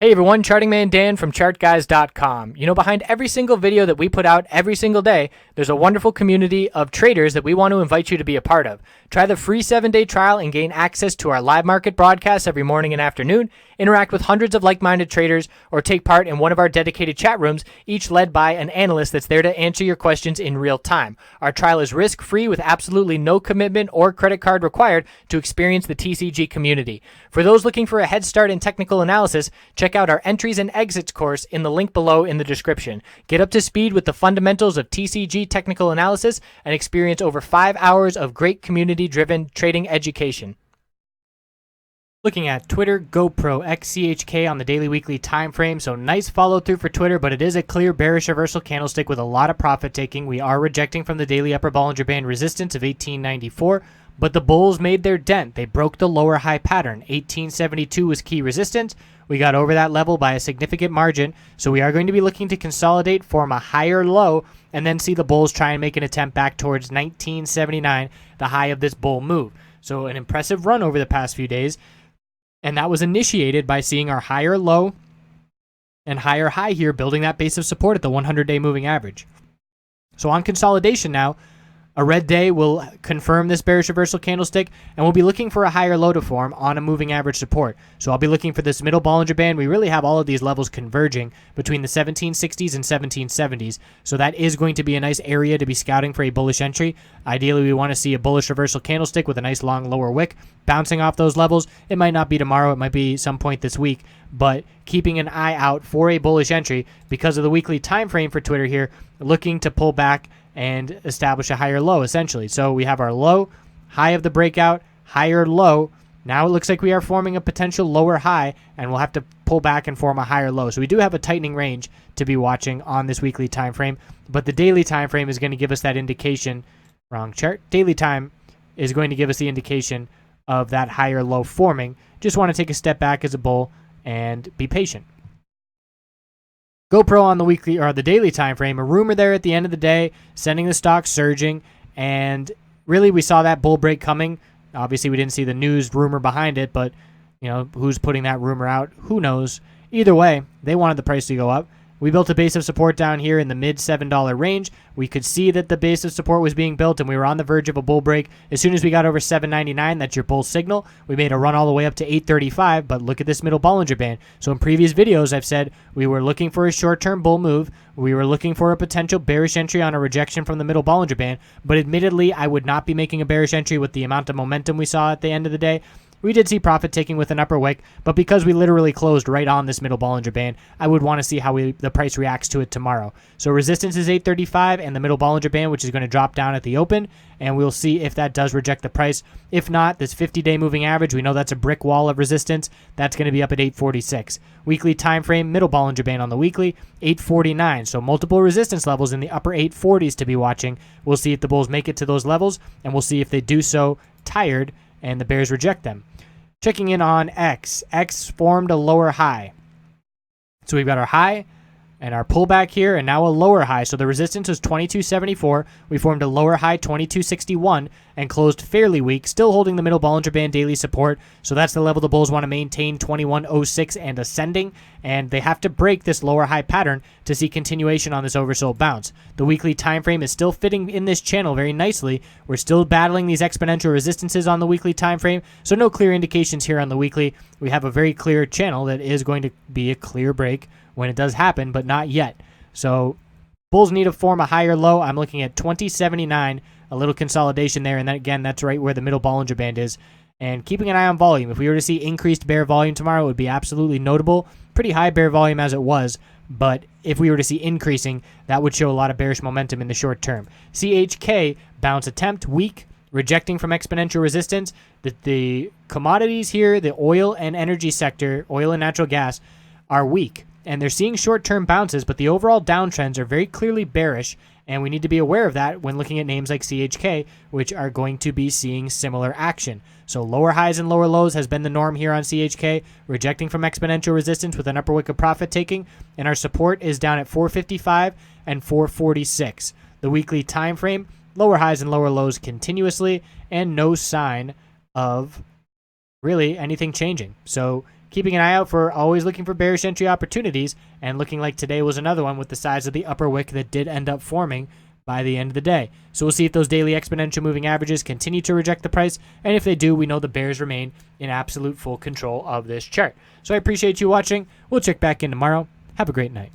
Hey everyone, Charting Man Dan from ChartGuys.com. You know, behind every single video that we put out every single day, there's a wonderful community of traders that we want to invite you to be a part of. Try the free 7-day trial and gain access to our live market broadcasts every morning and afternoon, interact with hundreds of like-minded traders, or take part in one of our dedicated chat rooms, each led by an analyst that's there to answer your questions in real time. Our trial is risk-free with absolutely no commitment or credit card required to experience the TCG community. For those looking for a head start in technical analysis, check out our entries and exits course in the link below in the description. Get up to speed with the fundamentals of TCG technical analysis and experience over 5 hours of great community-driven trading education. Looking at Twitter GoPro X CHK on the daily weekly time frame, so nice follow through for Twitter, but it is a clear bearish reversal candlestick with a lot of profit taking. We are rejecting from the daily upper Bollinger Band resistance of 1894. But the bulls made their dent. They broke the lower high pattern. 1872 was key resistance. We got over that level by a significant margin. So we are going to be looking to consolidate, form a higher low, and then see the bulls try and make an attempt back towards 1979, the high of this bull move. So an impressive run over the past few days. And that was initiated by seeing our higher low and higher high here, building that base of support at the 100-day moving average. So on consolidation now, a red day will confirm this bearish reversal candlestick, and we'll be looking for a higher low to form on a moving average support. So I'll be looking for this middle Bollinger Band. We really have all of these levels converging between the 1760s and 1770s. So that is going to be a nice area to be scouting for a bullish entry. Ideally, we want to see a bullish reversal candlestick with a nice long lower wick bouncing off those levels. It might not be tomorrow. It might be some point this week. But keeping an eye out for a bullish entry because of the weekly time frame for Twitter here, looking to pull back and establish a higher low, essentially. So we have our low, high of the breakout, higher low. Now it looks like we are forming a potential lower high, and we'll have to pull back and form a higher low. So we do have a tightening range to be watching on this weekly time frame, but the daily time frame is going to give us that indication. Wrong chart. Daily time is going to give us the indication of that higher low forming. Just want to take a step back as a bull and be patient. GoPro on the weekly or the daily time frame, a rumor there at the end of the day, sending the stock surging, and really we saw that bull break coming. Obviously, we didn't see the news rumor behind it, but you know who's putting that rumor out? Who knows? Either way, they wanted the price to go up. We built a base of support down here in the mid $7 range. We could see that the base of support was being built, and we were on the verge of a bull break. As soon as we got over $7.99, that's your bull signal. We made a run all the way up to $8.35, but look at this middle Bollinger Band. So in previous videos, I've said we were looking for a short-term bull move. We were looking for a potential bearish entry on a rejection from the middle Bollinger Band, but admittedly, I would not be making a bearish entry with the amount of momentum we saw at the end of the day. We did see profit taking with an upper wick, but because we literally closed right on this middle Bollinger Band, I would want to see how the price reacts to it tomorrow. So resistance is 835 and the middle Bollinger Band, which is going to drop down at the open, and we'll see if that does reject the price. If not, this 50-day moving average, we know that's a brick wall of resistance. That's going to be up at 846. Weekly time frame, middle Bollinger Band on the weekly, 849. So multiple resistance levels in the upper 840s to be watching. We'll see if the bulls make it to those levels, and we'll see if they do so tired and the bears reject them. Checking in on X. X formed a lower high. So we've got our high and our pullback here, and now a lower high. So the resistance was 2274. We formed a lower high, 2261, and closed fairly weak, still holding the middle Bollinger Band daily support. So that's the level the bulls want to maintain, 2106 and ascending, and they have to break this lower high pattern to see continuation on this oversold bounce. The weekly time frame is still fitting in this channel very nicely. We're still battling these exponential resistances on the weekly time frame, so no clear indications here on the weekly. We have a very clear channel that is going to be a clear break when it does happen, but not yet. So bulls need to form a higher low. I'm looking at 2079, a little consolidation there, and then again, that's right where the middle Bollinger Band is. And keeping an eye on volume. If we were to see increased bear volume tomorrow, it would be absolutely notable. Pretty high bear volume as it was, but if we were to see increasing, that would show a lot of bearish momentum in the short term. CHK, bounce attempt, weak, rejecting from exponential resistance. The commodities here, the oil and energy sector, oil and natural gas, are weak. And they're seeing short-term bounces, but the overall downtrends are very clearly bearish, and we need to be aware of that when looking at names like CHK, which are going to be seeing similar action. So lower highs and lower lows has been the norm here on CHK, rejecting from exponential resistance with an upper wick of profit taking, and our support is down at 455 and 446. The weekly time frame, lower highs and lower lows continuously, and no sign of really anything changing. So keeping an eye out for always looking for bearish entry opportunities, and looking like today was another one with the size of the upper wick that did end up forming by the end of the day. So we'll see if those daily exponential moving averages continue to reject the price, and if they do, we know the bears remain in absolute full control of this chart. So I appreciate you watching. We'll check back in tomorrow. Have a great night.